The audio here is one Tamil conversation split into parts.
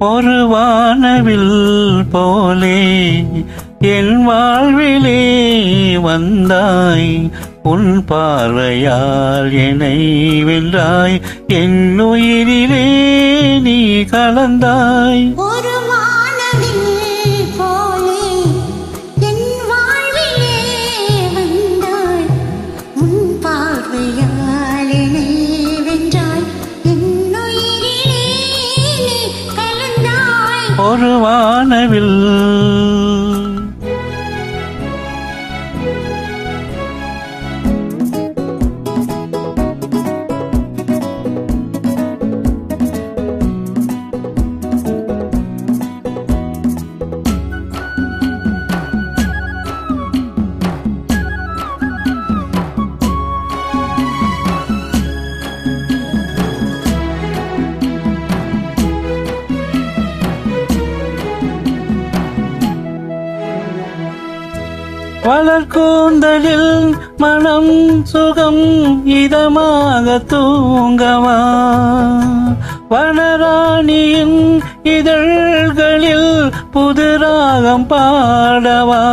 ஒரு வானவில் போலே என் வாழ்விலே வந்தாய், உன் பார்வையால் என்னை வென்றாய், என் உயிரிலே நீ கலந்தாய். ஒரு வானவில் போலே என் வாழ்விலே வந்தாய், உன் பார்வையால் என்னை வென்றாய், என் உயிரிலே நீ கலந்தாய். ஒரு வானவில் வளர்கூந்தலில் மனம் சுகம் இதமாக தூங்கவா, வனராணியின் இதழ்களில் புது ராகம் பாடவா.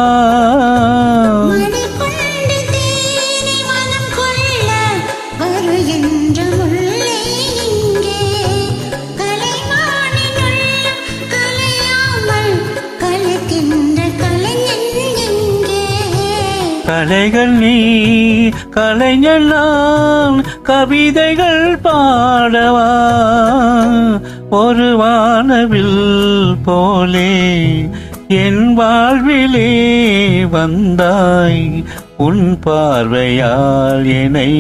கலைகள் நீ கலைஞர் நான், கவிதைகள் பாடவா. ஒரு வானவில் போலே என் வாழ்விலே வந்தாய், உன் பார்வையால் என்னை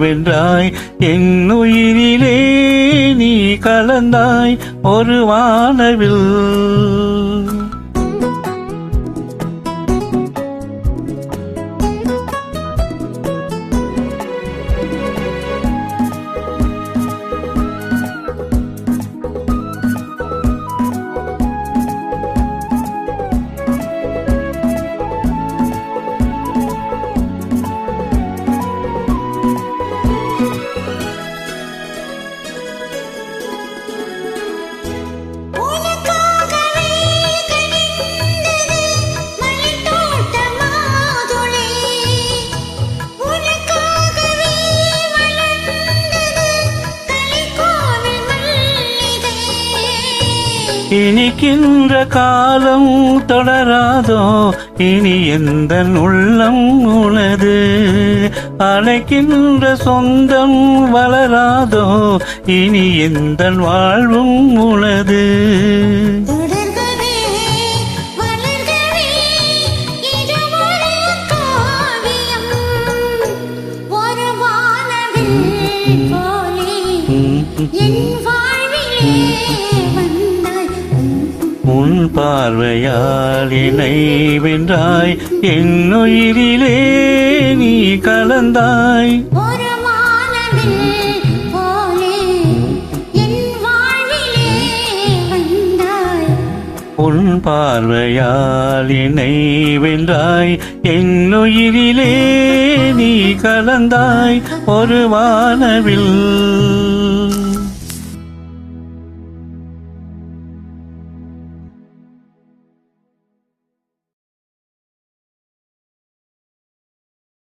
வென்றாய், என் உயிரிலே நீ கலந்தாய். ஒரு வானவில் இனிக்கின்ற காலம் தொடராதோ, இனி எந்த உள்ளம் உனது, அழைக்கின்ற சொந்தம் வளராதோ, இனி எந்த வாழ்வும் உனது. உன் பார்வையால் என்னை வென்றாய், என் உயிரிலே நீ கலந்தாய். ஒரு வானவில் போலே என் வாழ்விலே வந்தாய், உன் பார்வையால் என்னை வென்றாய், என் உயிரிலே நீ கலந்தாய். ஒரு வானவில்